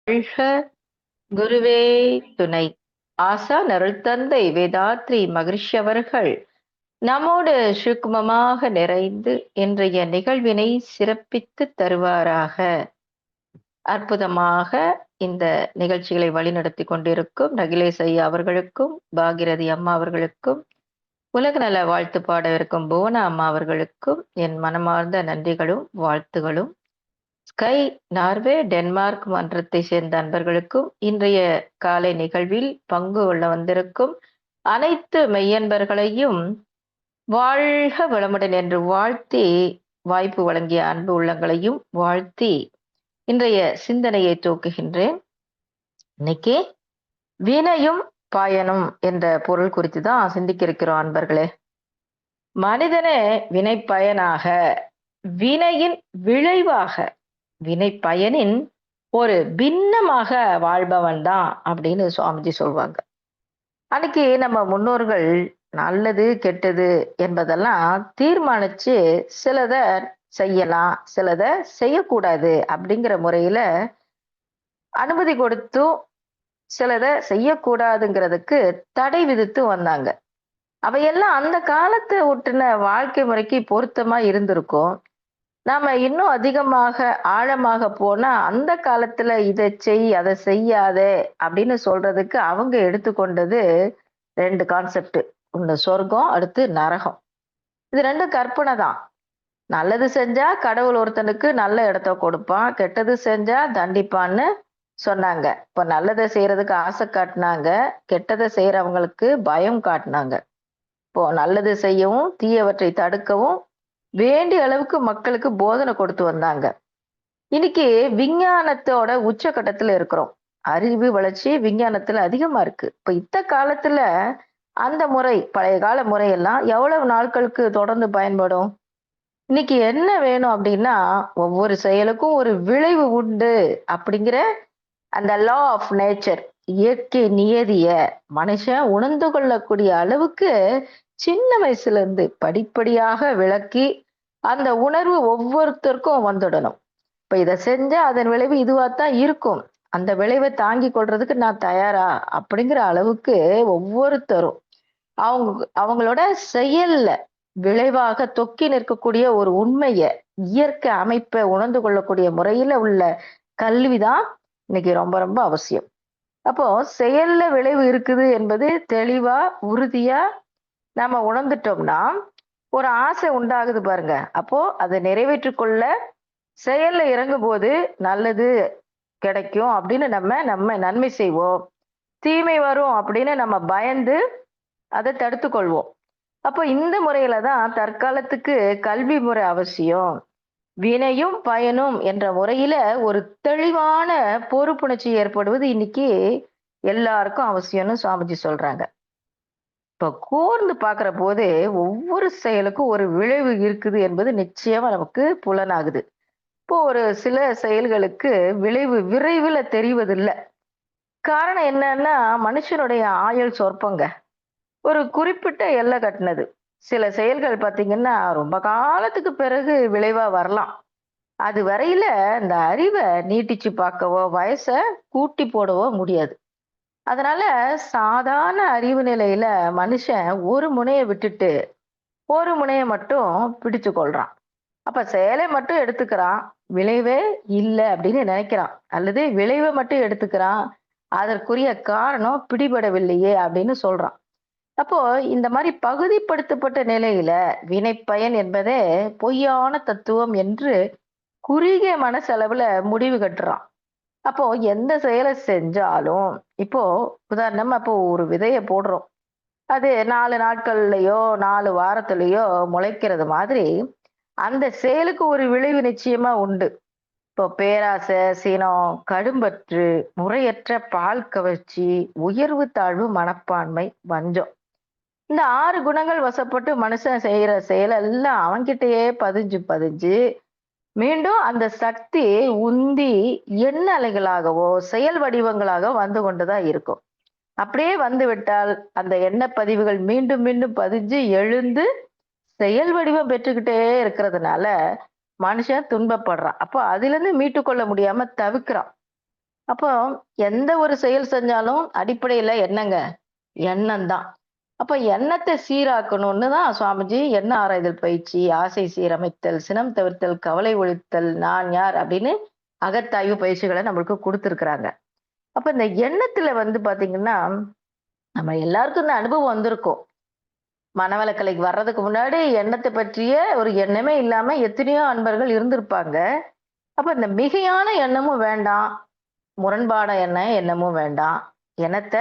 வாழ்க குருவே துணை. ஆசான் அருள் தந்தை வேதாத்ரி மகிழ்ச்சி அவர்கள் நம்மோடு சுக்குமமாக நிறைந்து இன்றைய நிகழ்வினை சிறப்பித்து தருவாராக. அற்புதமாக இந்த நிகழ்ச்சிகளை வழிநடத்தி கொண்டிருக்கும் நகிலேஷ் ஐயா அவர்களுக்கும், பாகிரதி அம்மா அவர்களுக்கும், உலக நல வாழ்த்து பாடவிருக்கும் புவனா அம்மா அவர்களுக்கும் என் மனமார்ந்த நன்றிகளும் வாழ்த்துகளும். ஸ்கை நார்வே டென்மார்க் மன்றத்தை சேர்ந்த அன்பர்களுக்கும் இன்றைய காலை நிகழ்வில் பங்கு கொள்ள வந்திருக்கும் அனைத்து மெய்யன்பர்களையும் வாழ்க வளமுடன் என்று வாழ்த்தி, வாய்ப்பு வழங்கிய அன்பு உள்ளங்களையும் வாழ்த்தி இன்றைய சிந்தனையை துவக்குகின்றேன். இன்னைக்கு வினையும் பயனும் என்ற பொருள் குறித்து தான் சிந்திக்க இருக்கிறோம் அன்பர்களே. மனிதனே வினை பயனாக, வினையின் விளைவாக, வினை பயனின் ஒரு பின்னமாக வாழ்பவன் தான் அப்படின்னு சுவாமிஜி சொல்வாங்க. அன்னைக்கு நம்ம முன்னோர்கள் நல்லது கெட்டது என்பதெல்லாம் தீர்மானிச்சு சிலத செய்யலாம், சிலத செய்யக்கூடாது அப்படிங்கிற முறையில அனுமதி கொடுத்தும் சிலத செய்யக்கூடாதுங்கிறதுக்கு தடை விதித்து வந்தாங்க. அவையெல்லாம் அந்த காலத்தை ஒட்டின வாழ்க்கை முறைக்கு பொருத்தமா இருந்திருக்கும். நாம இன்னும் அதிகமாக ஆழமாக போனா அந்த காலத்துல இதை செய் அதை செய்யாதே அப்படின்னு சொல்றதுக்கு அவங்க எடுத்துக்கொண்டது ரெண்டு கான்செப்ட். ஒண்ணு சொர்க்கம், அடுத்து நரகம். இது ரெண்டும் கற்பனை தான். நல்லது செஞ்சா கடவுள் ஒருத்தனுக்கு நல்ல இடத்த கொடுப்பான், கெட்டது செஞ்சா தண்டிப்பான்னு சொன்னாங்க. இப்ப நல்லதை செய்யறதுக்கு ஆசை காட்டினாங்க, கெட்டதை செய்யறவங்களுக்கு பயம் காட்டினாங்க. இப்போ நல்லது செய்யவும் தீயவற்றை தடுக்கவும் வேண்டிய அளவுக்கு மக்களுக்கு போதனை கொடுத்து வந்தாங்க. இன்னைக்கு விஞ்ஞானத்தோட உச்சகட்டத்துல இருக்கிறோம். அறிவு வளர்ச்சி விஞ்ஞானத்துல அதிகமா இருக்கு. இப்ப இத்த காலத்துல அந்த முறை, பழைய கால முறையெல்லாம் எவ்வளவு நாட்களுக்கு தொடர்ந்து பயன்படும்? இன்னைக்கு என்ன வேணும் அப்படின்னா, ஒவ்வொரு செயலுக்கும் ஒரு விளைவு உண்டு அப்படிங்கிற அந்த லா ஆஃப் நேச்சர், இயற்கை நியதிய மனுஷன் உணர்ந்து கொள்ளக்கூடிய அளவுக்கு சின்ன வயசுல இருந்து படிப்படியாக விளக்கி அந்த உணர்வு ஒவ்வொருத்தருக்கும் வந்துடணும். இப்ப இதை செஞ்சா அதன் விளைவு இதுவாத்தான் இருக்கும், அந்த விளைவை தாங்கி கொள்றதுக்கு நான் தயாரா அப்படிங்கிற அளவுக்கு ஒவ்வொருத்தரும் அவங்களோட செயல்ல விளைவாக தொக்கி நிற்கக்கூடிய ஒரு உண்மைய, இயற்கை அமைப்பை உணர்ந்து கொள்ளக்கூடிய முறையில உள்ள கல்விதான் இன்னைக்கு ரொம்ப ரொம்ப அவசியம். அப்போ செயல்ல விளைவு இருக்குது என்பது தெளிவா உறுதியா நாம உணர்ந்துட்டோம்னா ஒரு ஆசை உண்டாகுது பாருங்க. அப்போ அதை நிறைவேற்றிக் கொள்ள செயல்ல இறங்கும் போது நல்லது கிடைக்கும் அப்படின்னு நம்ம நன்மை செய்வோம், தீமை வரும் அப்படின்னு நம்ம பயந்து அதை தடுத்து கொள்வோம். அப்போ இந்த முறையில தான் தற்காலத்துக்கு கல்வி முறை அவசியம். வினையும் பயனும் என்ற முறையில ஒரு தெளிவான பொறுப்புணர்ச்சி ஏற்படுவது இன்னைக்கு எல்லாருக்கும் அவசியம்னு சுவாமிஜி சொல்றாங்க. இப்ப கூர்ந்து பார்க்கிற போது ஒவ்வொரு செயலுக்கும் ஒரு விளைவு இருக்குது என்பது நிச்சயமா நமக்கு புலனாகுது. இப்போ ஒரு சில செயல்களுக்கு விளைவு விரைவில் தெரிவதில்லை. காரணம் என்னன்னா, மனுஷனுடைய ஆயுள் சொற்பங்க, ஒரு குறிப்பிட்ட எல்லை கட்டினது. சில செயல்கள் பார்த்தீங்கன்னா ரொம்ப காலத்துக்கு பிறகு விளைவா வரலாம். அது வரையில இந்த அறிவை நீட்டிச்சு பார்க்கவோ வயசை கூட்டி போடவோ முடியாது. அதனால சாதாரண அறிவு நிலையில மனுஷன் ஒரு முனையை விட்டுட்டு ஒரு முனையை மட்டும் பிடிச்சு கொள்றான். அப்ப செயலை மட்டும் எடுத்துக்கிறான், விளைவே இல்லை அப்படின்னு நினைக்கிறான். அல்லது விளைவை மட்டும் எடுத்துக்கிறான், அதற்குரிய காரணம் பிடிபடவில்லையே அப்படின்னு சொல்றான். அப்போ இந்த மாதிரி பகுதிப்படுத்தப்பட்ட நிலையில வினைப்பயன் என்பதே பொய்யான தத்துவம் என்று குறுகிய மனசளவுல முடிவு கட்டுறான். அப்போ எந்த செயலை செஞ்சாலும், இப்போ உதாரணமா இப்போ ஒரு விதையை போடுறோம், அது 4 நாட்கள்லயோ 4 வாரத்திலயோ முளைக்கிறது மாதிரி அந்த செயலுக்கு ஒரு விளைவு நிச்சயமா உண்டு. இப்போ பேராசை, சினம், கடும்பற்று, முறையற்ற பால் கவர்ச்சி, உயர்வு தாழ்வு மனப்பான்மை, வஞ்சம், இந்த 6 குணங்கள் வசப்பட்டு மனுஷன் செய்யற செயல் எல்லாம் அவன்கிட்டயே பதிஞ்சு பதிஞ்சு மீண்டும் அந்த சக்தி உந்தி எண்ண அலைகளாகவோ செயல் வடிவங்களாக வந்து கொண்டுதான் இருக்கும். அப்படியே வந்து விட்டால் அந்த எண்ண பதிவுகள் மீண்டும் மீண்டும் பதிஞ்சு எழுந்து செயல் வடிவம் பெற்றுக்கிட்டே இருக்கிறதுனால மனுஷன் துன்பப்படுறான். அப்போ அதுல இருந்து மீட்டு கொள்ள முடியாம தவிக்கிறான். அப்போ எந்த ஒரு செயல் செஞ்சாலும் அடிப்படையில என்னங்க? எண்ணம் தான். அப்ப எண்ணத்த சீராக்கணும்னு தான் சுவாமிஜி எண்ண ஆராய்தல் பயிற்சி, ஆசை சீரமைத்தல், சினம் தவிர்த்தல், கவலை ஒழித்தல், நான் யார் அப்படின்னு அகத்தாய்வு பயிற்சிகள நம்மளுக்கு குடுத்துருக்காங்க. அப்ப இந்த எண்ணத்துல வந்து பாத்தீங்கன்னா, நம்ம எல்லாருக்கும் இந்த அனுபவம் வந்திருக்கும். மனவளக்கலைக்கு வர்றதுக்கு முன்னாடி எண்ணத்த பற்றிய ஒரு எண்ணமே இல்லாம எத்தனையோ அன்பர்கள் இருந்திருப்பாங்க. அப்ப இந்த மிகையான எண்ணமும் வேண்டாம். முரண்பாட எண்ணமும் வேண்டாம். எண்ணத்த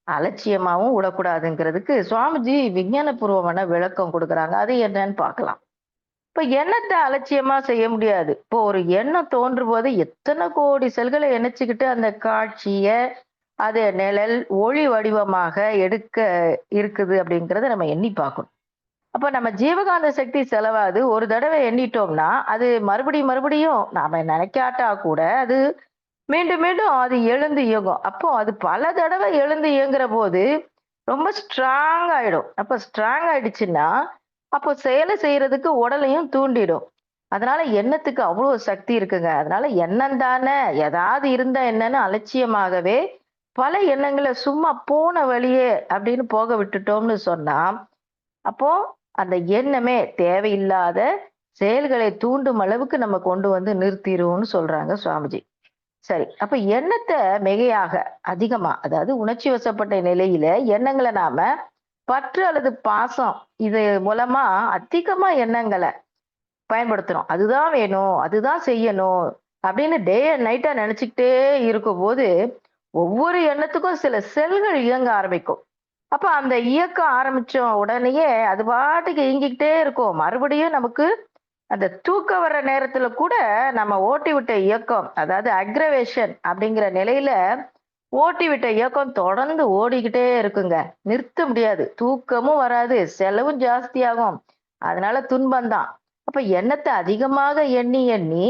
அலட்சியமாவும் விடக்கூடாதுங்கிறதுக்கு சுவாமிஜி விஞ்ஞானபூர்வமான விளக்கம் குடுக்குறாங்க. அது என்னன்னு பார்க்கலாம். இப்ப எண்ணத்த அலட்சியமா செய்ய முடியாது. இப்போ ஒரு எண்ணம் தோன்றும்போது எத்தன கோடி செல்கள இணைச்சுக்கிட்டு அந்த காட்சிய, அது நிழல், ஒளி வடிவமாக எடுக்க இருக்குது அப்படிங்கிறத நம்ம எண்ணி பார்க்கணும். அப்ப நம்ம ஜீவகாந்த சக்தி செலவாது ஒரு தடவை எண்ணிட்டோம்னா, அது மறுபடியும் மறுபடியும் நாம நினைக்காட்டா கூட அது மீண்டும் மீண்டும் அது எழுந்து இயங்கும். அப்போ அது பல தடவை எழுந்து இயங்குறபோது, ரொம்ப ஸ்ட்ராங் ஆயிடும். அப்ப ஸ்ட்ராங் ஆயிடுச்சுன்னா, அப்போ செயல செய்யறதுக்கு உடலையும் தூண்டிடும். அதனால எண்ணத்துக்கு அவ்வளோ சக்தி இருக்குங்க. அதனால எண்ணம் தானே, ஏதாவது இருந்தா என்னன்னு அலட்சியமாகவே பல எண்ணங்கள சும்மா போன வழியே அப்படின்னு போக விட்டுட்டோம்னு சொன்னா, அப்போ அந்த எண்ணமே தேவையில்லாத செயல்களை தூண்டும் அளவுக்கு நம்ம கொண்டு வந்து நிறுத்திரும்னு சொல்றாங்க சுவாமிஜி. சரி. அப்ப எண்ணத்த மிகையாக, அதிகமா, அதாவது உணர்ச்சி வசப்பட்ட நிலையில எண்ணங்கள நாம பற்று அல்லது பாசம் இது மூலமா அதிகமா எண்ணங்கள பயன்படுத்துறோம். அதுதான் வேணும், அதுதான் செய்யணும் அப்படின்னு டே அண்ட் நைட்டா நெனச்சுக்கிட்டே இருக்கும்போது, ஒவ்வொரு எண்ணத்துக்கும் சில செல்கள் இயங்க ஆரம்பிக்கும். அப்ப அந்த இயக்கம் ஆரம்பிச்ச உடனேயே அது பாட்டுக்கு இயங்கிக்கிட்டே இருக்கும். மறுபடியும் நமக்கு அந்த தூக்கம் வர்ற நேரத்துல கூட நம்ம ஓட்டி விட்ட இயக்கம், அதாவது அக்ரவேஷன் அப்படிங்கிற நிலையில ஓட்டி விட்ட இயக்கம் தொடர்ந்து ஓடிக்கிட்டே இருக்குங்க. நிறுத்த முடியாது. தூக்கமும் வராது, செலவும் ஜாஸ்தியாகும். அதனால துன்பம் தான். அப்ப எண்ணத்த அதிகமாக எண்ணி எண்ணி,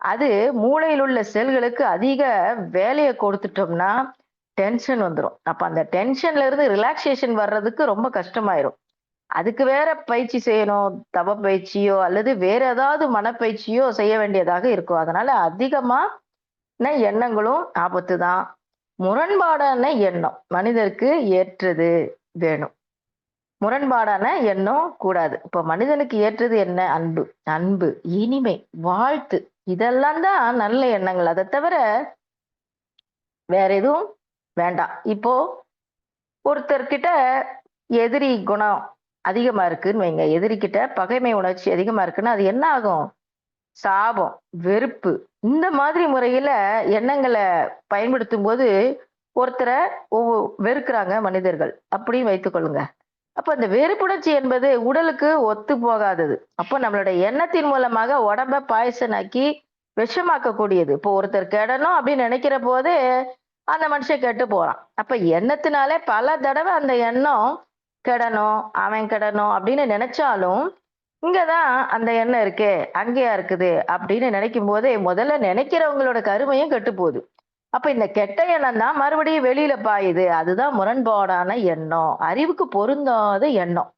அது மூளையில் உள்ள செல்களுக்கு அதிக வேலைய கொடுத்துட்டோம்னா, டென்ஷன் வந்துரும். அப்ப அந்த டென்ஷன்ல இருந்து ரிலாக்சேஷன் வர்றதுக்கு ரொம்ப கஷ்டமாயிரும். அதுக்கு வேற பயிற்சி செய்யணும். தவ பயிற்சியோ அல்லது வேற ஏதாவது மனப்பயிற்சியோ செய்ய வேண்டியதாக இருக்கும். அதனால அதிகமான எண்ணங்களும் ஆபத்து தான். முரண்பாடான எண்ணம் மனிதருக்கு ஏற்றது வேணும். முரண்பாடான எண்ணம் கூடாது. இப்ப மனிதனுக்கு ஏற்றது என்ன? அன்பு, அன்பு, இனிமை, வாழ்த்து இதெல்லாம் தான் நல்ல எண்ணங்கள். அத தவிர வேற எதுவும் வேண்டாம். இப்போ ஒருத்தர்கிட்ட எதிரி குணம் அதிகமா இருக்குன்னு வைங்க. எதிரிகிட்ட பகைமை உணர்ச்சி அதிகமா இருக்குன்னா, அது என்ன ஆகும்? சாபம், வெறுப்பு இந்த மாதிரி முறையில எண்ணங்கள பயன்படுத்தும்போது, ஒருத்தர ஒ வெறுக்குறாங்க மனிதர்கள். அப்படின்னு வைத்துக் கொள்ளுங்க. அப்ப அந்த வெறுப்புணர்ச்சி என்பது உடலுக்கு ஒத்து போகாதது. அப்போ நம்மளுடைய எண்ணத்தின் மூலமாக உடம்ப பாய்சன் ஆக்கி விஷமாக்கக்கூடியது. இப்போ ஒருத்தர் கெடணும் அப்படின்னு நினைக்கிற போதே, அந்த மனுஷன் கெட்டு போறான். அப்ப எண்ணத்தினாலே பல தடவ அந்த எண்ணம் கெடணும், அவன் கெடணும் அப்படின்னு நினைச்சாலும், இங்க தான் அந்த எண்ணம் இருக்கே, அங்கேயா இருக்குது அப்படின்னு நினைக்கும் போதே, முதல்ல நினைக்கிறவங்களோட கருமையும் கெட்டு போகுது. அப்ப இந்த கெட்ட எண்ணம் தான் மறுபடியும் வெளியில பாயுது. அதுதான் முரண்பாடான எண்ணம். அறிவுக்கு பொருந்தாத எண்ணம்.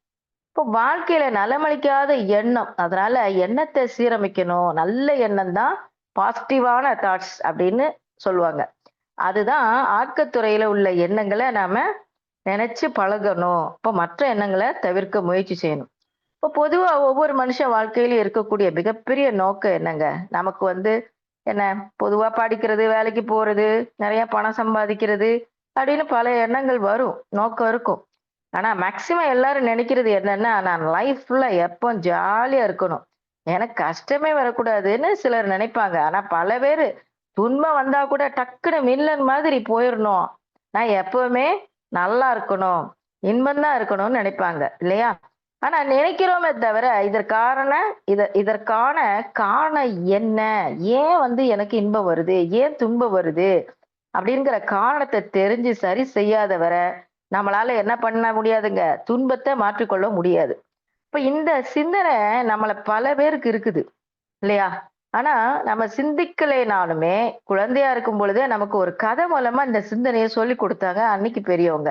இப்போ வாழ்க்கையில நலமளிக்காத எண்ணம். அதனால எண்ணத்த சீரமைக்கணும். நல்ல எண்ணம் தான் பாசிட்டிவான தாட்ஸ் அப்படின்னு சொல்லுவாங்க. அதுதான் ஆக்கத்துறையில உள்ள எண்ணங்கள நாம நினைச்சு பழகணும். இப்போ மற்ற எண்ணங்கள தவிர்க்க முயற்சி செய்யணும். இப்போ பொதுவா ஒவ்வொரு மனுஷன் வாழ்க்கையிலும் இருக்கக்கூடிய மிகப்பெரிய நோக்கம் என்னங்க? நமக்கு வந்து என்ன பொதுவா படிக்கிறது, வேலைக்கு போறது, நிறைய பணம் சம்பாதிக்கிறது அப்படின்னு பல எண்ணங்கள் வரும். நோக்கம் இருக்கும். ஆனா மேக்ஸிமம் எல்லாரும் நினைக்கிறது என்னன்னா, நான் லைஃப் ஃபுல்லா எப்பவும் ஜாலியா இருக்கணும். எனக்கு கஷ்டமே வரக்கூடாதுன்னு சிலர் நினைப்பாங்க. ஆனா பல பேரு துன்பம் வந்தா கூட டக்குனு வில்லன் மாதிரி போயிரணும். நான் எப்பவுமே நல்லா இருக்கணும். இன்பம் தான் இருக்கணும்னு நினைப்பாங்க. இல்லையா? ஆனா நினைக்கிறோமே தவிர, இதற்கான காரணம் என்ன? ஏன் வந்து எனக்கு இன்பம் வருது? ஏன் துன்பம் வருது? அப்படிங்கிற காரணத்த தெரிஞ்சு சரி செய்யாத வர, நம்மளால என்ன பண்ண முடியாதுங்க? துன்பத்த மாற்றிக்கொள்ள முடியாது. இப்ப இந்த சிந்தனை நம்மள பல பேருக்கு இருக்குது. இல்லையா? ஆனா நம்ம சிந்திக்கலைனாலுமே, குழந்தையா இருக்கும் பொழுதே நமக்கு ஒரு கதை மூலமா இந்த சிந்தனைய சொல்லிக் குடுத்தாங்க அன்னைக்கு பெரியவங்க.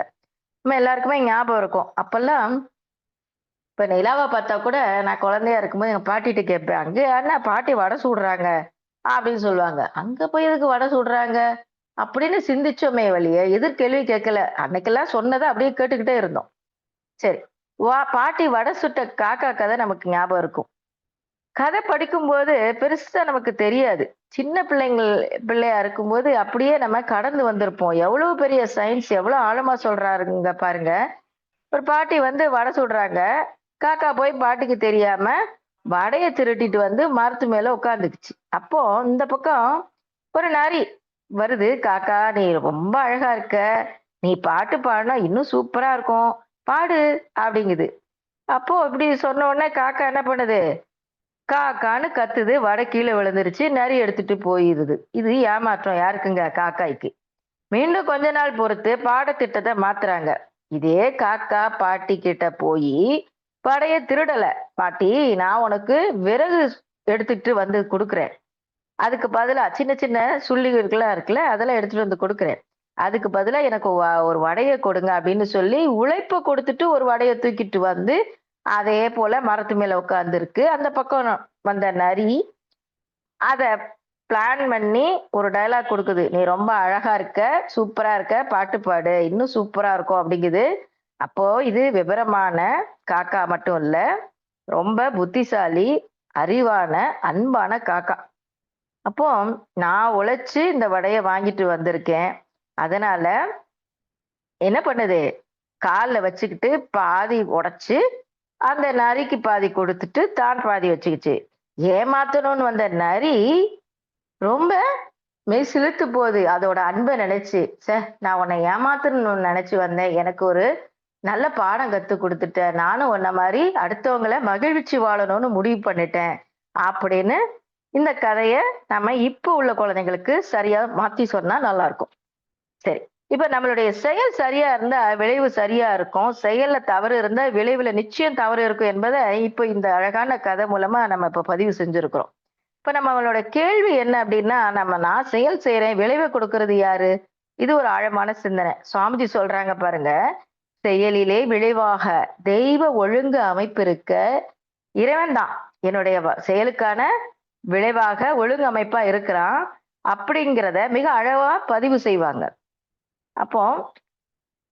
நம்ம எல்லாருக்குமே ஞாபகம் இருக்கும். அப்பல்லாம் இப்ப நிலாவ பார்த்தா கூட நான் குழந்தையா இருக்கும்போது எங்க பாட்டிட்ட கேட்பேன். "அங்க என்ன பாட்டி வடை சுடுறாங்க" அப்படின்னு சொல்லுவாங்க. "அங்க போய் எதுக்கு வடை சுடுறாங்க?" அப்படின்னு சிந்திச்சோமே வழிய, எதிர்கேள்வி கேட்கல. அன்னைக்கெல்லாம் சொன்னத அப்படியே கேட்டுக்கிட்டே இருந்தோம். சரி. பாட்டி வடை சுட்ட காக்கா கதை நமக்கு ஞாபகம் இருக்கும். கதை படிக்கும்போது பெருசா நமக்கு தெரியாது. சின்ன பிள்ளையா இருக்கும்போது அப்படியே நம்ம கடந்து வந்திருப்போம். எவ்வளவு பெரிய சயின்ஸ் எவ்வளவு ஆழமா சொல்றாருங்க பாருங்க. ஒரு பாட்டி வந்து வடை சுடுறாங்க. காக்கா போய் பாட்டிக்கு தெரியாம வடைய திருடிட்டு வந்து மரத்து மேல உட்கார்ந்துக்குச்சு. அப்போ இந்த பக்கம் ஒரு நரி வருது. காக்கா நீ ரொம்ப அழகா இருக்க. நீ பாட்டு பாடுனா இன்னும் சூப்பரா இருக்கும். பாடு அப்படிங்குது. அப்போ இப்படி சொன்ன உடனே காக்கா என்ன பண்ணுது? காக்கான்னு கத்துது. வடை கீழ விழுந்துருச்சு. நரி எடுத்துட்டு போயிருது. இது ஏமாற்றம் யாருக்குங்க? காக்காய்க்கு. மீண்டும் கொஞ்ச நாள் பொறுத்து பாடத்திட்டத்த மாத்துறாங்க. இதே காக்கா பாட்டி கிட்ட போயி, "வடைய திருடல. பாட்டி, நான் உனக்கு விறகு எடுத்துட்டு வந்து குடுக்குறேன். அதுக்கு பதிலா சின்ன சின்ன சுள்ளிகள்லாம் இருக்குல்ல, அதெல்லாம் எடுத்துட்டு வந்து குடுக்குறேன். அதுக்கு பதிலா எனக்கு ஒரு வடைய கொடுங்க" அப்படின்னு சொல்லி உழைப்ப கொடுத்துட்டு ஒரு வடைய தூக்கிட்டு வந்து, அதே போல மரத்து மேல உட்கார்ந்திருக்கு. அந்த பக்கம் வந்த நரி, அத பிளான் பண்ணி ஒரு டயலாக் குடுக்குது. "நீ ரொம்ப அழகா இருக்க, சூப்பரா இருக்க, பாட்டு பாடு. இன்னும் சூப்பரா இருக்கும்" அப்படிங்குது. அப்போ இது விவரமான காக்கா மட்டும் இல்ல, ரொம்ப புத்திசாலி, அறிவான, அன்பான காக்கா. அப்போ நான் உழைச்சு இந்த வடைய வாங்கிட்டு வந்திருக்கேன். அதனால என்ன பண்ணுது? கால்ல வச்சுக்கிட்டு பாதி உடைச்சு, அந்த நரிக்கு பாதி குடுத்துட்டு, தான் பாதி வச்சுக்கிச்சு. ஏமாத்தணும்னு வந்த நரி ரொம்ப மெய் சிலுத்து போகுது. அதோட அன்ப நினைச்சு. நான் உன்னை ஏமாத்தணும்னு நினைச்சு வந்தேன். எனக்கு ஒரு நல்ல பாடம் கத்துக் குடுத்துட்ட. நானும் உன்ன மாரி அடுத்தவங்கள மகிழ்விச்சு வாழணும்னு முடிவு பண்ணிட்டேன்." அப்படின்னு இந்த கதைய நம்ம இப்ப உள்ள குழந்தைங்களுக்கு சரியா மாத்தி சொன்னா நல்லா இருக்கும். சரி. இப்ப நம்மளுடைய செயல் சரியா இருந்தா விளைவு சரியா இருக்கும். செயல்ல தவறு இருந்தா விளைவுல நிச்சயம் தவறு இருக்கும் என்பத இப்ப இந்த அழகான கதை மூலமா நம்ம இப்ப பதிவு செஞ்சிருக்கிறோம். இப்ப நம்மளோட கேள்வி என்ன அப்படின்னா, நான் செயல் செய்றேன். விளைவு கொடுக்கிறது யாரு? இது ஒரு ஆழமான சிந்தனை. சுவாமிஜி சொல்றாங்க பாருங்க. "செயலிலே விளைவாக தெய்வ ஒழுங்கு அமைப்பிருக்க இறைவன் தான் என்னுடைய செயலுக்கான விளைவாக ஒழுங்கு அமைப்பா இருக்கிறான்." அப்படிங்கிறத மிக அழகா பதிவு செய்வாங்க. அப்போ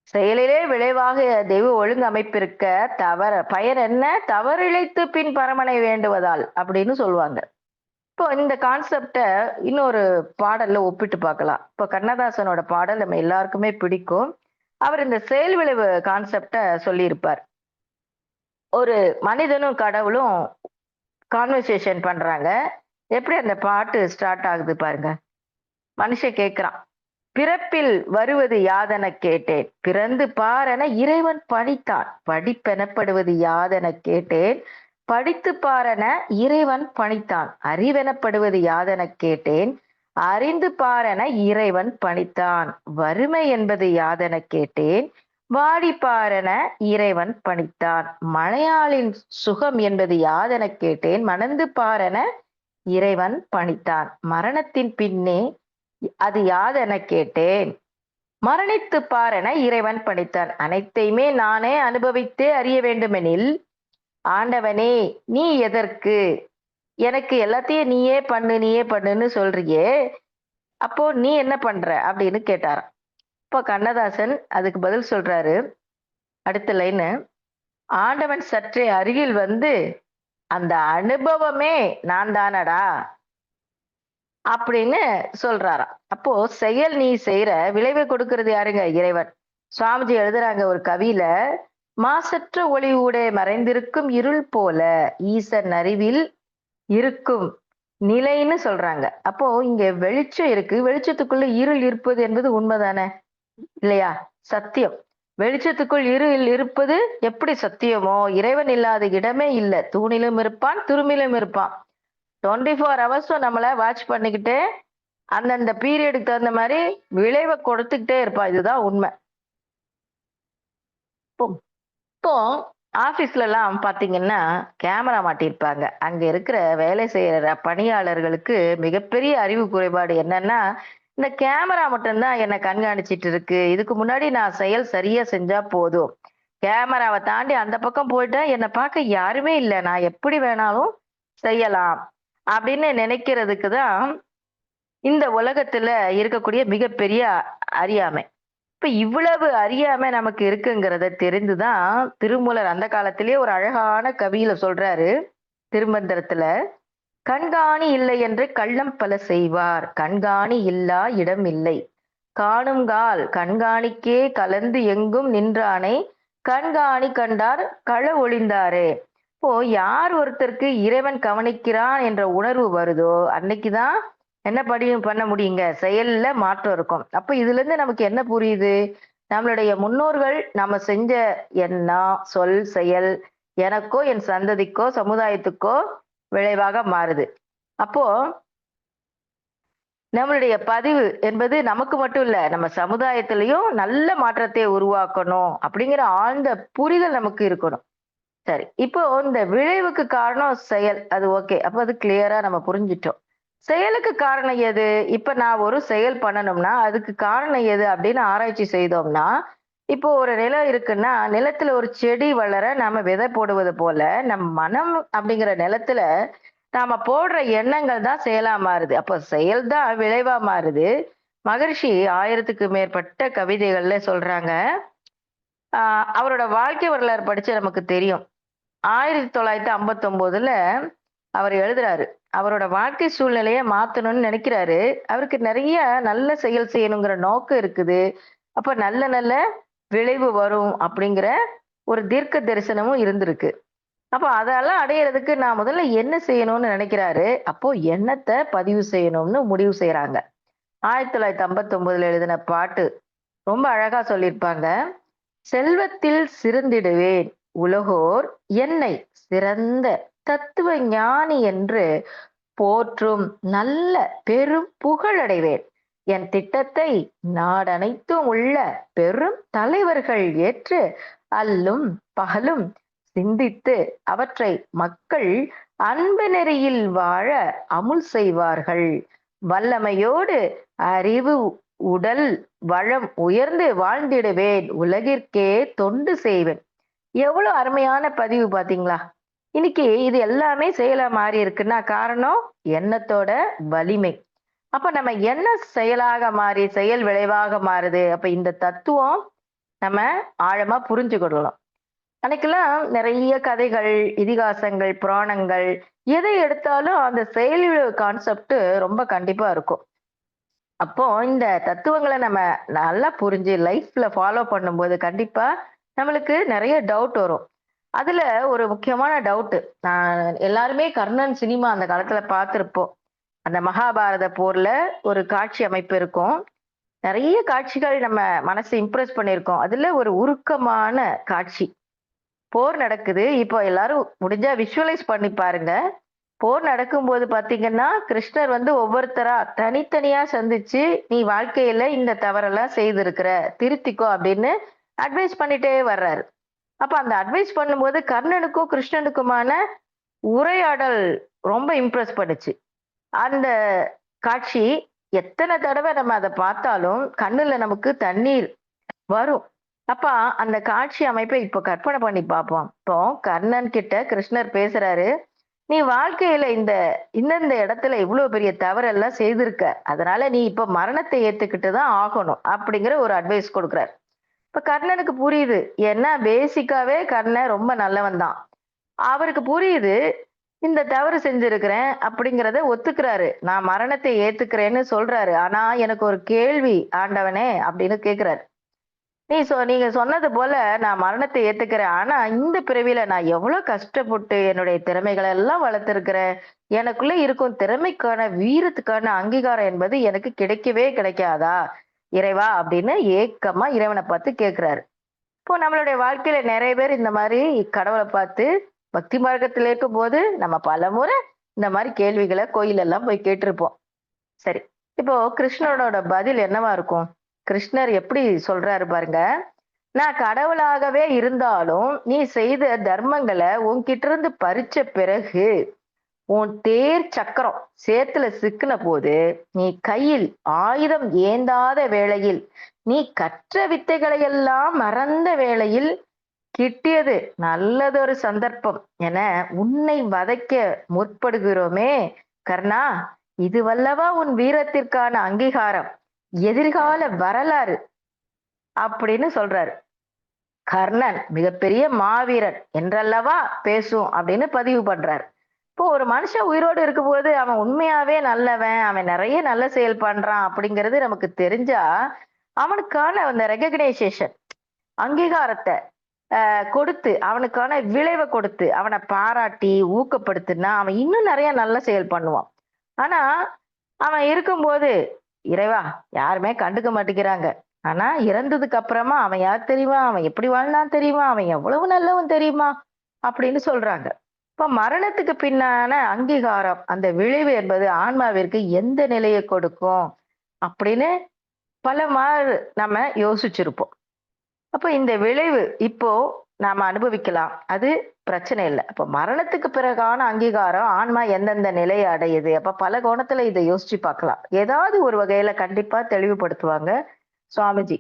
செயலிலே விளைவாக தெய்வ ஒழுங்கு அமைப்பிருக்க பயன் என்ன? "தவறிழைத்து பின் பரமனை வேண்டுவதால்" அப்படின்னு சொல்லுவாங்க. இப்போ இந்த கான்செப்ட இன்னொரு பாடல்ல ஒப்பிட்டு பார்க்கலாம். இப்போ கண்ணதாசனோட பாடல் நம்ம எல்லாருக்குமே பிடிக்கும். அவர் இந்த செயல் விளைவு கான்செப்ட சொல்லியிருப்பார். ஒரு மனிதனும் கடவுளும் கான்வர்சேஷன் பண்றாங்க. எப்படி அந்த பாட்டு ஸ்டார்ட் ஆகுது பாருங்க. மனுஷன் கேட்கிறான். "பிறப்பில் வருவது யாதெனக் கேட்டேன். பிறந்து பாரென இறைவன் பணித்தான். படிப்பெனப்படுவது யாதெனக் கேட்டேன். படித்துப் பாரென இறைவன் பணித்தான். அறிவெனப்படுவது யாதெனக் கேட்டேன். அறிந்து பாரென இறைவன் பணித்தான். வறுமை என்பது யாதெனக் கேட்டேன். வாடிப் பாரென இறைவன் பணித்தான். மனையாளின் சுகம் என்பது யாதெனக் கேட்டேன். மணந்து பாரென இறைவன் பணித்தான். மரணத்தின் பின்னே அது யாதெனக் கேட்டேன். மரணித்துப் பாரென இறைவன் பணித்தான். அனைத்தையுமே நானே அனுபவித்தே அறிய வேண்டுமெனில், ஆண்டவனே நீ எதற்கு? எனக்கு எல்லாத்தையும் நீயே பண்ணுன்னு சொல்றியே. அப்போ நீ என்ன பண்ற?" அப்படின்னு கேட்டாராம். இப்போ கண்ணதாசன் அதுக்கு பதில் சொல்றாரு. அடுத்த லைனு, "ஆண்டவன் சற்றே அருகில் வந்து, அந்த அனுபவமே நான் தானடா" அப்படின்னு சொல்றாராம். அப்போ செயல் நீ செய்ற, விளைவை கொடுக்கிறது யாருங்க? இறைவன். சுவாமிஜி எழுதுறாங்க ஒரு கவியில, "மாசற்ற ஒளி ஊடே மறைந்திருக்கும் இருள் போல ஈசன் அறிவில் இருக்கும் நிலைன்னு" சொல்றாங்க. அப்போ இங்க வெளிச்சம் இருக்கு. வெளிச்சத்துக்குள்ள இருள் இருப்பது என்பது உண்மைதானே? இல்லையா? சத்தியம். வெளிச்சத்துக்குள் இருள் இருப்பது எப்படி சத்தியமோ, இறைவன் இல்லாத இடமே இல்ல. தூணிலும் இருப்பான், துரும்பிலும் இருப்பான். 24 ஹவர்ஸும் நம்மள வாட்ச் பண்ணிக்கிட்டே, அந்தந்த பீரியடுக்கு தகுந்த மாரி விளைவ கொடுத்துக்கிட்டே இருப்பான். இதுதான் உண்மை. இப்போ இப்போ ஆபீஸ்லலாம் பார்த்தீங்கன்னா, கேமரா மாட்டியிருப்பாங்க. அங்க இருக்கிற வேலை செய்யற பணியாளர்களுக்கு மிகப்பெரிய அறிவு குறைபாடு என்னன்னா, இந்த கேமரா மட்டும் தான் என்ன கண்காணிச்சிட்டு இருக்கு. இதுக்கு முன்னாடி நான் செயல் சரியா செஞ்சா போதும். கேமராவ தாண்டி அந்த பக்கம் போயிட்டா என்ன பார்க்க யாருமே இல்ல. நான் எப்படி வேணாலும் செய்யலாம். அப்படின்னு நினைக்கிறதுக்கு தான் இந்த உலகத்துல இருக்கக்கூடிய மிகப்பெரிய அறியாமை. இப்ப இவ்வளவு அறியாமை நமக்கு இருக்குங்கிறத தெரிந்துதான் திருமூலர் அந்த காலத்திலேயே ஒரு அழகான கவியில சொல்றாரு. திருமந்திரத்துல, "கண்காணி இல்லை என்று கள்ளம் பல செய்வார். கண்காணி இல்லா இடம் இல்லை. காணுங்கால் கண்காணிக்கே கலந்து எங்கும் நின்றானை கண்காணி கண்டார் கள ஒழிந்தாரே." இப்போ யார் ஒருத்தருக்கு இறைவன் கவனிக்கிறான் என்ற உணர்வு வருதோ அன்னைக்குதான் என்ன பண்ண முடியுங்க, செயல்ல மாற்றம் இருக்கும். அப்ப இதுல இருந்து நமக்கு என்ன புரியுது? நம்மளுடைய முன்னோர்கள் நம்ம செஞ்ச எண்ணம், சொல், செயல் எனக்கோ என் சந்ததிக்கோ சமுதாயத்துக்கோ விளைவாக மாறுது. அப்போ நம்மளுடைய பதிவு என்பது நமக்கு மட்டும் இல்ல, நம்ம சமுதாயத்திலயும் நல்ல மாற்றத்தை உருவாக்கணும் அப்படிங்கிற ஆழ்ந்த புரிதல் நமக்கு இருக்கணும். சரி. இப்போ இந்த விளைவுக்கு காரணம் செயல். அது ஓகே. அப்ப அது கிளியரா நம்ம புரிஞ்சுட்டோம். செயலுக்கு காரணம் எது? இப்ப நான் ஒரு செயல் பண்ணணும்னா, அதுக்கு காரணம் எது அப்படின்னு ஆராய்ச்சி செய்தோம்னா, இப்போ ஒரு நிலம் இருக்குன்னா, நிலத்துல ஒரு செடி வளர நாம விதை போடுவது போல, நம் மனம் அப்படிங்கிற நிலத்துல நாம போடுற எண்ணங்கள் தான் செயலா மாறுது. அப்ப செயல் தான் விளைவா மாறுது. மகரிஷி 1000க்கு மேற்பட்ட கவிதைகள்ல சொல்றாங்க. ஆ அவரோட வாழ்க்கை வரலாறு படிச்சா நமக்கு தெரியும். 1959ல அவர் எழுதுறாரு. அவரோட வாழ்க்கை சூழ்நிலைய மாத்தணும்னு நெனைக்கிறாரு. அவருக்கு நெறைய நல்ல செயல் செய்யணுங்கிற நோக்கம் இருக்குது. அப்ப நல்ல நல்ல விளைவு வரும் அப்படிங்கிற ஒரு தீர்க்க தரிசனமும் இருந்திருக்கு. அப்ப அதெல்லாம் அடையறதுக்கு நான் முதல்ல என்ன செய்யணும்னு நெனைக்கிறாரு. அப்போ எண்ணத்த பதிவு செய்யணும்னு முடிவு செய்றாங்க. 1959ல எழுதின பாட்டு ரொம்ப அழகா சொல்லியிருப்பாங்க. "செல்வத்தில் சிறந்திடுவேன் உலகோர் என்னை சிறந்த தத்துவ ஞானி என்று போற்றும் நல்ல பெரும் புகழடைவேன். என் திட்டத்தை நாடனைத்தும் உள்ள பெரும் தலைவர்கள் ஏற்று அல்லும் பகலும் சிந்தித்து அவற்றை மக்கள் அன்பு நெறியில் வாழ அமுல் செய்வார்கள். வல்லமையோடு அறிவு உடல் வளம் உயர்ந்து வாழ்ந்திடுவேன். உலகிற்கே தொண்டு செய்வேன்." எவ்வளவு அருமையான பதிவு பாத்தீங்களா? இன்னைக்கு இது எல்லாமே செயலா மாறி இருக்குன்னா காரணம் எண்ணத்தோட வலிமை. அப்ப நம்ம என்ன செயலாக மாறி செயல் விளைவாக மாறுது. அப்ப இந்த தத்துவம் நம்ம ஆழமா புரிஞ்சுக்கிடணும். அன்னைக்கெல்லாம் நிறைய கதைகள், இதிகாசங்கள், புராணங்கள் எதை எடுத்தாலும் அந்த செயல் கான்செப்ட் ரொம்ப கண்டிப்பா இருக்கும். அப்போ இந்த தத்துவங்கள நம்ம நல்லா புரிஞ்சு லைஃப்ல ஃபாலோ பண்ணும்போது கண்டிப்பா நம்மளுக்கு நெறைய டவுட் வரும். அதுல ஒரு முக்கியமான டவுட்டு. எல்லாருமே கர்ணன் சினிமா அந்த காலத்துல பார்த்திருப்போம். அந்த மகாபாரத போர்ல ஒரு காட்சி அமைப்பு இருக்கும். நெறைய காட்சிகள் நம்ம மனச இம்ப்ரெஸ் பண்ணியிருக்கோம். அதுல ஒரு உருக்கமான காட்சி. போர் நடக்குது. இப்போ எல்லாரும் முடிஞ்சா விஷுவலைஸ் பண்ணி பாருங்க. போர் நடக்கும்போது பார்த்தீங்கன்னா, கிருஷ்ணர் வந்து ஒவ்வொருத்தரா தனித்தனியா சந்திச்சு, "நீ வாழ்க்கையில இந்த தவறெல்லாம் செய்திருக்கிற. திருத்திக்கோ" அப்படின்னு அட்வைஸ் பண்ணிட்டே வர்றாரு. அப்ப அந்த அட்வைஸ் பண்ணும்போது கர்ணனுக்கும், கிருஷ்ணனுக்குமான உரையாடல் ரொம்ப இம்ப்ரெஸ் பண்ணுச்சு. அந்த காட்சி எத்தன தடவ நம்ம அத பார்த்தாலும், கண்ணுல நமக்கு தண்ணீர் வரும். அப்ப அந்த காட்சி அமைப்ப இப்ப கற்பனை பண்ணி பார்ப்போம். இப்போ கர்ணன் கிட்ட கிருஷ்ணர் பேசுறாரு. "நீ வாழ்க்கையில இந்தந்த இடத்துல இவ்ளோ பெரிய தவறெல்லாம் செய்திருக்க. அதனால நீ இப்ப மரணத்தை ஏத்துக்கிட்டு தான் ஆகணும்." அப்படிங்கிற ஒரு அட்வைஸ் குடுக்குறார். இப்ப கர்ணனுக்கு புரியுது. ஏன்னா பேசிக்காவே கர்ணன் ரொம்ப நல்லவன் தான். அவருக்கு புரியுது. இந்த தவறு செஞ்சிருக்கிறேன் அப்படிங்கிறத ஒத்துக்கிறாரு. நான் மரணத்தை ஏத்துக்கிறேன்னு சொல்றாரு. ஆனா எனக்கு ஒரு கேள்வி ஆண்டவனே அப்படின்னு கேட்கிறாரு. நீங்க சொன்னது போல நான் மரணத்தை ஏத்துக்கிறேன். ஆனா இந்த பிறவியில நான் எவ்வளவு கஷ்டப்பட்டு என்னுடைய திறமைகளை எல்லாம் வளர்த்திருக்கிறேன். எனக்குள்ள இருக்கும் திறமைக்கான, வீரத்துக்கான அங்கீகாரம் என்பது எனக்கு கிடைக்கவே கிடைக்காதா? இறைவா அப்படின்னு ஏக்கமா இறைவன பார்த்து கேட்கிறாரு. இப்போ நம்மளுடைய வாழ்க்கையில நெறைய பேர் இந்த மாரி கடவுள பார்த்து பக்தி மார்க்கத்துல இருக்கும்போது, நம்ம பலமுறை இந்த மாரி கேள்விகள கோயிலெல்லாம் போய் கேட்டிருப்போம். சரி. இப்போ கிருஷ்ணரோட பதில் என்னவா இருக்கும்? கிருஷ்ணர் எப்படி சொல்றாரு பாருங்க. "நான் கடவுளாகவே இருந்தாலும், நீ செய்த தர்மங்கள உன்கிட்ட இருந்து பறிச்ச பிறகு, உன் தேர் சக்கரம் சேத்துல சிக்குன போது, நீ கையில் ஆயுதம் ஏந்தாத வேளையில், நீ கற்ற வித்தைகளை எல்லாம் மறந்த வேளையில் கிட்டியது நல்லதொரு சந்தர்ப்பம் என உன்னை வதைக்க முற்படுகிறோமே கர்ணா, இதுவல்லவா உன் வீரத்திற்கான அங்கீகாரம், எதிர்கால வரலாறு அப்படின்னு சொல்றாரு. கர்ணன் மிகப்பெரிய மாவீரன் என்றல்லவா பேசும் அப்படின்னு பதிவு பண்றாரு. இப்போ ஒரு மனுஷன் உயிரோடு இருக்கும்போது அவன் உண்மையாவே நல்லவன், அவன் நிறைய நல்ல செயல் பண்றான் அப்படிங்கிறது நமக்கு தெரிஞ்சா, அவனுக்கான அந்த ரெகக்னைசேஷன், அங்கீகாரத்தை கொடுத்து, அவனுக்கான விளைவை கொடுத்து, அவனை பாராட்டி ஊக்கப்படுத்தினா அவன் இன்னும் நிறைய நல்ல செயல் பண்ணுவான். ஆனா அவன் இருக்கும்போது, இறைவா யாருமே கண்டுக்க மாட்டேங்கிறாங்க. ஆனா இறந்ததுக்கு அப்புறமா அவன் யார் தெரியுமா, அவன் எப்படி வாழ்ந்தான் தெரியுமா, அவன் எவ்வளவு நல்லவன் தெரியுமா அப்படின்னு சொல்றாங்க. இப்ப மரணத்துக்கு பின்னான அங்கீகாரம், அந்த விளைவு என்பது ஆன்மாவிற்கு எந்த நிலையை கொடுக்கும் அப்படின்னு பல மாறு நம்ம யோசிச்சிருப்போம். அப்ப இந்த விளைவு இப்போ நாம அனுபவிக்கலாம். அது பிரச்சனை இல்ல. அப்ப மரணத்துக்கு பிறகான அங்கீகாரம் ஆன்மா எந்தெந்த நிலையை அடையுது? அப்ப பல கோணத்துல இதை யோசிச்சு பார்க்கலாம். ஏதாவது ஒரு வகையில கண்டிப்பா தெளிவுபடுத்துவாங்க சுவாமிஜி.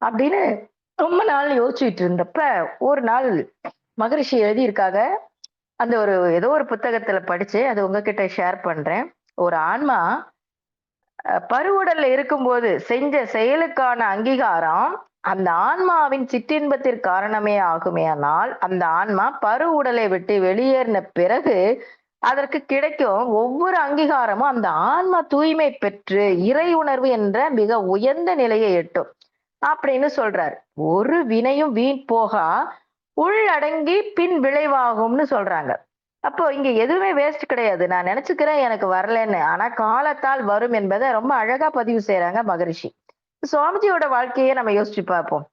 அப்படின்னு ரொம்ப நாள் யோசிச்சுட்டு இருந்தப்ப, ஒரு நாள் மகரிஷி எழுதியிருக்காங்க. அந்த ஒரு ஏதோ ஒரு புத்தகத்துல படிச்சு, அது உங்ககிட்ட ஷேர் பண்றேன். ஒரு ஆன்மா பருவுடல்ல இருக்கும்போது செஞ்ச செயலுக்கான அங்கீகாரம் அந்த ஆன்மாவின் சிற்றின்பத்திற்கு காரணமே ஆகுமேயானால், அந்த ஆன்மா பரு உடலை விட்டு வெளியேறின பிறகு அதற்கு கிடைக்கும் ஒவ்வொரு அங்கீகாரமும் அந்த ஆன்மா தூய்மை பெற்று இறை உணர்வு என்ற மிக உயர்ந்த நிலையை எட்டும் அப்படின்னு சொல்றாரு. ஒரு வினையும் வீண் போகா, உள்ளடங்கி பின் விளைவாகும்னு சொல்றாங்க. அப்போ இங்க எதுவுமே வேஸ்ட் கிடையாது. நான் நினைச்சுக்கிறேன் எனக்கு வரலன்னு. ஆனா காலத்தால் வரும் என்பதை ரொம்ப அழகா பதிவு செய்யறாங்க மகரிஷி. சுவாமிஜியோட வாழ்க்கையை நம்ம யோசிச்சு பார்ப்போம்.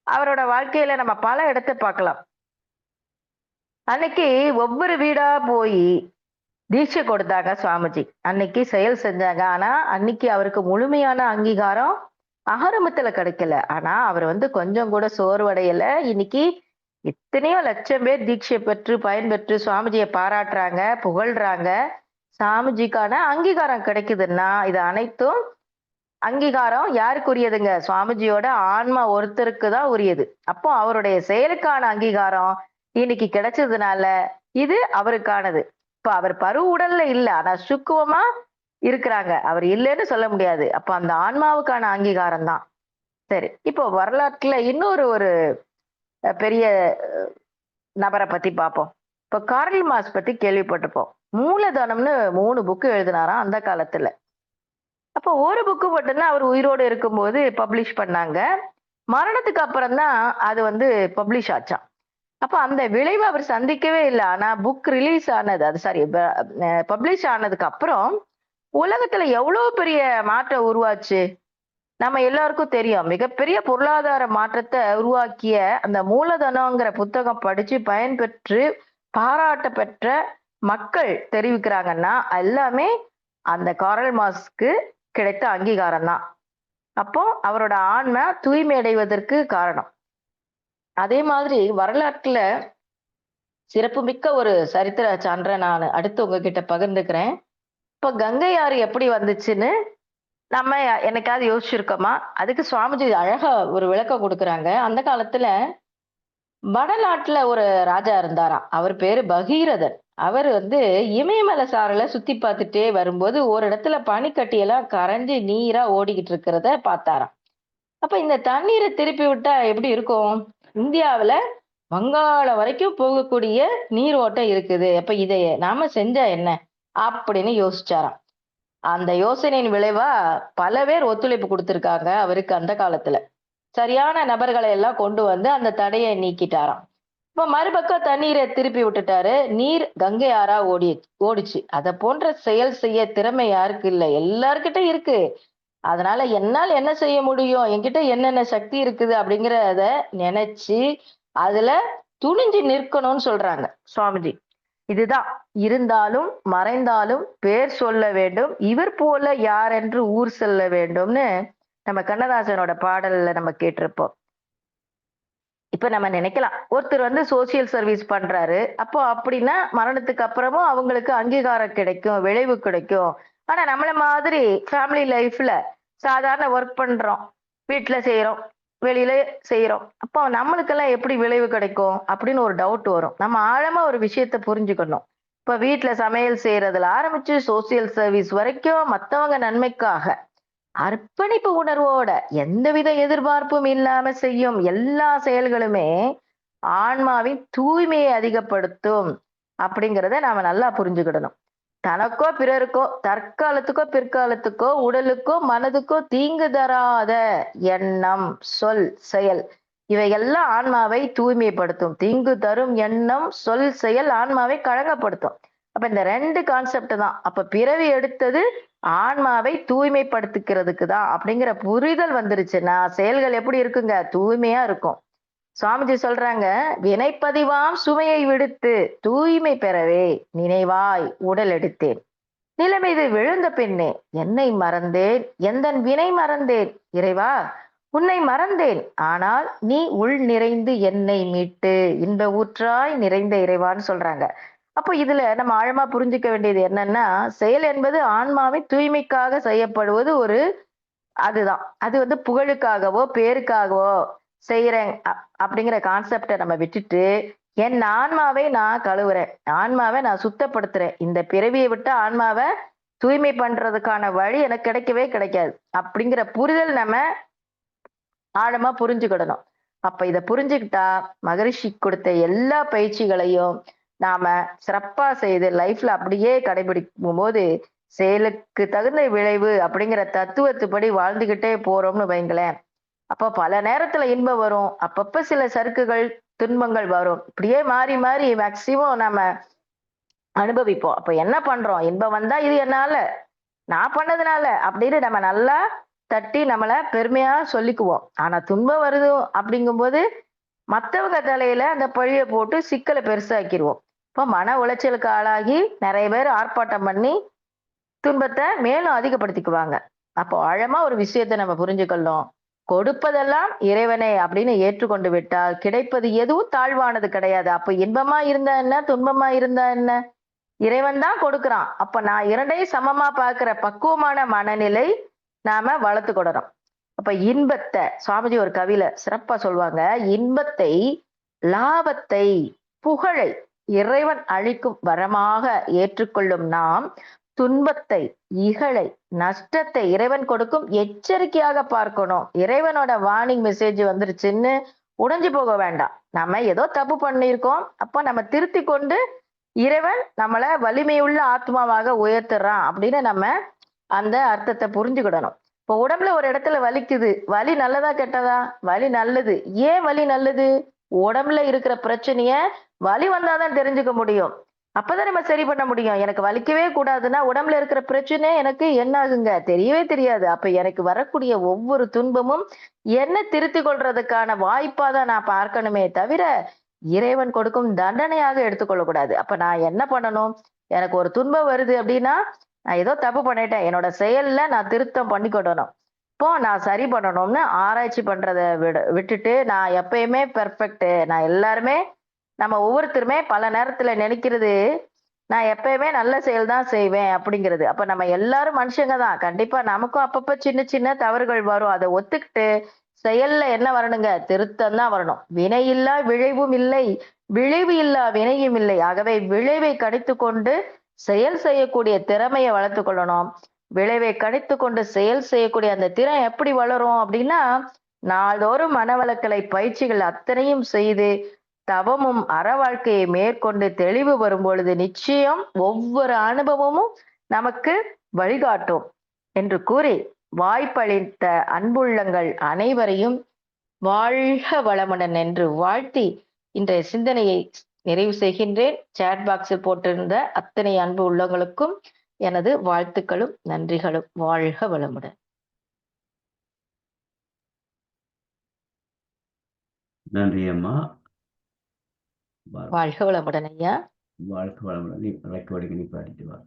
அவரோட வாழ்க்கையில நம்ம பல இடத்தை பார்க்கலாம். அன்னைக்கு ஒவ்வொரு வீடா போய் தீட்சை கொடுத்தாங்க சுவாமிஜி. அன்னைக்கு செயல் செஞ்சாங்க. ஆனா அன்னைக்கு அவருக்கு முழுமையான அங்கீகாரம் அகரமத்துல கிடைக்கல. ஆனா அவர் கொஞ்சம் கூட சோர்வடையல. இன்னைக்கு எத்தனையோ லட்சம் பேர் தீட்சை பெற்று பயன்பெற்று சுவாமிஜியை பாராட்டுறாங்க, புகழ்றாங்க. சாமிஜிக்கான அங்கீகாரம் கிடைக்குதுன்னா இது அனைத்தும் அங்கீகாரம் யாருக்குரியதுங்க? சுவாமிஜியோட ஆன்மா ஒருத்தருக்கு தான் உரியது. அப்போ அவருடைய செயலுக்கான அங்கீகாரம் இன்னைக்கு கிடைச்சதுனால இது அவருக்கானது. இப்ப அவர் பரு உடல்ல இல்ல, ஆனா சுக்குவமா இருக்கிறாங்க. அவர் இல்லைன்னு சொல்ல முடியாது. அப்ப அந்த ஆன்மாவுக்கான அங்கீகாரம் தான். சரி, இப்போ வரலாற்றுல இன்னொரு ஒரு பெரிய நபரை பத்தி பார்ப்போம். இப்ப கார்ல் மார்க்ஸ் பத்தி கேள்விப்பட்டிருப்போம். மூலதனம்னு 3 புக்கு எழுதினாராம் அந்த காலத்துல. அப்போ ஒரு புக்கு மட்டும்தான் அவர் உயிரோடு இருக்கும்போது பப்ளிஷ் பண்ணாங்க. மரணத்துக்கு அப்புறம் தான் அது பப்ளிஷ் ஆச்சாம். அப்ப அந்த விளைவு அவர் சந்திக்கவே இல்ல. ஆனா புக் ரிலீஸ் ஆனது, அது சாரி பப்ளிஷ் ஆனதுக்கு அப்புறம் உலகத்துல எவ்வளவு பெரிய மாற்றம் உருவாச்சு நம்ம எல்லாருக்கும் தெரியும். மிகப்பெரிய பொருளாதார மாற்றத்தை உருவாக்கிய அந்த மூலதனங்கிற புத்தகம் படிச்சு பயன்பெற்று பாராட்ட பெற்ற மக்கள் தெரிவிக்கிறாங்கன்னா எல்லாமே அந்த காரல் மார்க்ஸ்க்கு கிடைத்த அங்கீகாரம் தான். அப்போ அவரோட ஆன்மை தூய்மை அடைவதற்கு காரணம். அதே மாதிரி வரலாற்றுல சிறப்புமிக்க ஒரு சரித்திர சான்றை நான் அடுத்து உங்ககிட்ட பகிர்ந்துக்கிறேன். இப்ப கங்கை ஆறு எப்படி வந்துச்சுன்னு நம்ம என்னைக்காவது யோசிச்சிருக்கோமா? அதுக்கு சுவாமிஜி அழகா ஒரு விளக்கம் கொடுக்குறாங்க. அந்த காலத்துல வடநாட்டுல ஒரு ராஜா இருந்தாராம். அவர் பேரு பகீரதன். அவர் இமயமலை சாரல சுத்தி பார்த்துட்டே வரும்போது ஒரு இடத்துல பனிக்கட்டி எல்லாம் கரைஞ்சு நீரா ஓடிக்கிட்டு இருக்கிறத பார்த்தாராம். அப்ப இந்த தண்ணீரை திருப்பி விட்டா எப்படி இருக்கும்? இந்தியாவுல வங்காளம் வரைக்கும் போகக்கூடிய நீரோட்டம் இருக்குது. அப்ப இதை நாம செஞ்சா என்ன அப்படின்னு யோசிச்சாராம். அந்த யோசனையின் விளைவா பல பேர் ஒத்துழைப்பு கொடுத்திருக்காங்க அவருக்கு அந்த காலத்துல. சரியான நபர்களை எல்லாம் கொண்டு அந்த தடையை நீக்கிட்டாராம். இப்ப மறுபக்கம் தண்ணீரை திருப்பி விட்டுட்டாரு. நீர் கங்கை ஆறா ஓடிச்சு. அத போன்ற செயல் செய்ய திறமை யாருக்கு இல்ல? எல்லார்கிட்ட இருக்கு. அதனால என்னால் என்ன செய்ய முடியும்? என்கிட்ட என்னென்ன சக்தி இருக்குது அப்படிங்கிறத நினைச்சு அதுல துணிஞ்சு நிற்கணும்னு சொல்றாங்க சுவாமிஜி. இதுதான் இருந்தாலும் மறைந்தாலும் பேர் சொல்ல வேண்டும், இவர் போல யார் என்று ஊர் செல்ல வேண்டும்னு நம்ம கண்ணதாசனோட பாடல்ல நம்ம கேட்டிருப்போம். இப்ப நம்ம நினைக்கலாம், ஒருத்தர் சோசியல் சர்வீஸ் பண்றாரு, அப்போ அப்படின்னா மரணத்துக்கு அப்புறமும் அவங்களுக்கு அங்கீகாரம் கிடைக்கும், விளைவு கிடைக்கும். ஆனா நம்மள மாதிரி ஃபேமிலி லைஃப்ல சாதாரண ஒர்க் பண்றோம், வீட்டுல செய்யறோம், வெளியில செய்யறோம். அப்போ நம்மளுக்கெல்லாம் எப்படி விளைவு கிடைக்கும் அப்படின்னு ஒரு டவுட் வரும். நம்ம ஆழமா ஒரு விஷயத்த புரிஞ்சுக்கணும். இப்ப வீட்டுல சமையல் செய்யறதுல ஆரம்பிச்சு சோசியல் சர்வீஸ் வரைக்கும் மத்தவங்க நன்மைக்காக அர்ப்பணிப்பு உணர்வோட எந்தவித எதிர்பார்ப்பும் இல்லாம செய்யும் எல்லா செயல்களுமே ஆன்மாவின் தூய்மையை அதிகப்படுத்தும் அப்படிங்கிறத நாம நல்லா புரிஞ்சுக்கிடணும். தனக்கோ பிறருக்கோ தற்காலத்துக்கோ பிற்காலத்துக்கோ உடலுக்கோ மனதுக்கோ தீங்கு தராத எண்ணம் சொல் செயல் இவையெல்லாம் ஆன்மாவை தூய்மைப்படுத்தும். தீங்கு தரும் எண்ணம் சொல் செயல் ஆன்மாவை கழகப்படுத்தும். அப்ப இந்த ரெண்டு கான்செப்ட் தான். அப்ப பிறவி எடுத்தது ஆன்மாவை தூய்மைப்படுத்திக்கிறதுக்கு தான் அப்படிங்கிற புரிதல் வந்துருச்சுன்னா செயல்கள் எப்படி இருக்குங்க? தூய்மையா இருக்கும். சுவாமிஜி சொல்றாங்க, வினைப்பதிவாம் சுமையை விடுத்து தூய்மை பெறவே நினைவாய் உடல் எடுத்தேன். நிலைமைது விழுந்த பின்னே என்னை மறந்தேன், எந்தன் வினை மறந்தேன். இறைவா, உன்னை மறந்தேன். ஆனால் நீ உள் நிறைந்து என்னை மீட்டு இன்ப ஊற்றாய் நிறைந்த இறைவான்னு சொல்றாங்க. அப்போ இதுல நம்ம ஆழமா புரிஞ்சுக்க வேண்டியது என்னன்னா, செயல் என்பது ஆன்மாவின் தூய்மைக்காக செய்யப்படுவது ஒரு அதுதான். அது வந்து புகழுக்காகவோ பேருக்காகவோ செய்யறேன் அப்படிங்கிற கான்செப்டை நம்ம விட்டுட்டு என் ஆன்மாவை நான் கழுவுறேன், ஆன்மாவை நான் சுத்தப்படுத்துறேன். இந்த பிறவியை விட்டு ஆன்மாவை தூய்மை பண்றதுக்கான வழி எனக்கு கிடைக்கவே கிடைக்காது அப்படிங்கிற புரிதல் நம்ம ஆழமா புரிஞ்சுக்கிடணும். அப்ப இத புரிஞ்சுக்கிட்டா மகரிஷி கொடுத்த எல்லா பயிற்சிகளையும் நாம சிறப்பா செய்து லைஃப்ல அப்படியே கடைபிடிக்கும் போது செயலுக்கு தகுந்த விளைவு அப்படிங்கிற தத்துவத்துப்படி வாழ்ந்துகிட்டே போறோம்னு வைங்களேன். அப்போ பல நேரத்துல இன்பம் வரும், அப்பப்ப சில சறுக்குகள் துன்பங்கள் வரும். இப்படியே மாறி மாறி மேக்சிமம் நம்ம அனுபவிப்போம். அப்ப என்ன பண்றோம்? இன்பம் வந்தா இது என்னால நான் பண்ணதுனால அப்படின்னு நம்ம நல்லா தட்டி நம்மள பெருமையா சொல்லிக்குவோம். ஆனா துன்பம் வருது அப்படிங்கும்போது மத்தவங்க தலையில அந்த பழிய போட்டு சிக்கலை பெருசாக்கிடுவோம். இப்போ மன உளைச்சலுக்கு ஆளாகி நிறைய பேர் ஆர்ப்பாட்டம் பண்ணி துன்பத்தை மேலும் அதிகப்படுத்திக்குவாங்க. அப்போ ஆழமா ஒரு விஷயத்தை நம்ம புரிஞ்சுக்கணும். கொடுப்பதெல்லாம் இறைவனே அப்படின்னு ஏற்றுக்கொண்டு விட்டால் கிடைப்பது எதுவும் தாழ்வானது கிடையாது. அப்ப இன்பமா இருந்தா என்ன, துன்பமா இருந்தா என்ன, இறைவன் தான் கொடுக்கிறான். அப்ப நான் இரண்டையும் சமமா பார்க்கிற பக்குவமான மனநிலை நாம வளர்த்துக்கிடணும். அப்ப இன்பத்தை சுவாமிஜி ஒரு கவியில சிறப்பா சொல்லுவாங்க, இன்பத்தை லாபத்தை புகழை இறைவன் அளிக்கும் வரமாக ஏற்றுக்கொள்ளும் நாம் துன்பத்தை இகழை நஷ்டத்தை இறைவன் கொடுக்கும் எச்சரிக்கையாக பார்க்கணும். இறைவனோட வார்னிங் மெசேஜ் வந்துருச்சுன்னு உடைஞ்சு போக வேண்டாம். நம்ம ஏதோ தப்பு பண்ணியிருக்கோம், அப்ப நம்ம திருத்தி கொண்டு இறைவன் நம்மள வலிமையுள்ள ஆத்மாவாக உயர்த்துறான் அப்படின்னு நம்ம அந்த அர்த்தத்தை புரிஞ்சுக்கிடணும். இப்போ உடம்புல ஒரு இடத்துல வலிக்குது, வலி நல்லதா கெட்டதா? வலி நல்லது. ஏன் வலி நல்லது? உடம்புல இருக்கிற பிரச்சனைய வலி வந்தாதான் தெரிஞ்சுக்க முடியும். அப்பதான் நம்ம சரி பண்ண முடியும். எனக்கு வலிக்கவே கூடாதுன்னா உடம்புல இருக்கிற பிரச்சனை எனக்கு என்ன ஆகுங்க? தெரியவே தெரியாது. அப்ப எனக்கு வரக்கூடிய ஒவ்வொரு துன்பமும் என்ன திருத்திக் கொள்றதுக்கான வாய்ப்பா தான் நான் பார்க்கணுமே தவிர இறைவன் கொடுக்கும் தண்டனையாக எடுத்துக்கொள்ளக்கூடாது. அப்ப நான் என்ன பண்ணணும்? எனக்கு ஒரு துன்பம் வருது அப்படின்னா நான் ஏதோ தப்பு பண்ணிட்டேன், என்னோட செயல்ல நான் திருத்தம் பண்ணிக்கொள்ளணும். இப்போ நான் சரி பண்ணணும்னு ஆராய்ச்சி பண்றதை விட்டுட்டு நான் எப்பயுமே பெர்ஃபெக்ட், நான் எல்லாருமே நம்ம ஒவ்வொருத்தருமே பல நேரத்துல நினைக்கிறது நான் எப்பயுமே நல்ல செயல் தான் செய்வேன் அப்படிங்கிறது. அப்ப நம்ம எல்லாரும் மனுஷங்க தான். கண்டிப்பா நமக்கும் அப்பப்ப சின்ன சின்ன தவறுகள் வரும். அதை ஒத்துக்கிட்டு செயல்ல என்ன வரணுங்க? திருத்தம் தான் வரணும். வினை இல்லா விளைவும் இல்லை, விளைவு இல்லா வினையும் இல்லை. ஆகவே விளைவை கணித்து கொண்டு செயல் செய்யக்கூடிய திறமையை வளர்த்து கொள்ளணும். விளைவை கணித்து கொண்டு செயல் செய்யக்கூடிய அந்த திறன் எப்படி வளரும் அப்படின்னா, நாள்தோறும் மனவளக்கலை பயிற்சிகள் அத்தனையும் செய்து தவமும் அற வாழ்க்கையை மேற்கொண்டு தெளிவு வரும் பொழுது நிச்சயம் ஒவ்வொரு அனுபவமும் நமக்கு வழிகாட்டும் என்று கூறி வாய்ப்பளித்த அன்புள்ளங்கள் அனைவரையும் வாழ்க வளமுடன் என்று வாழ்த்தி இன்றைய சிந்தனையை நிறைவு செய்கின்றேன். சேட் பாக்ஸில் போட்டிருந்த அத்தனை அன்பு உள்ளங்களுக்கும் எனது வாழ்த்துக்களும் நன்றிகளும். வாழ்க வளமுடன். நன்றி அம்மா. வாழ்க வளமுடன் ஐயா. வாழ்க வளமுடன். நீ ரெக்கார்டிங் நிப்பாட்டிட்டு வா.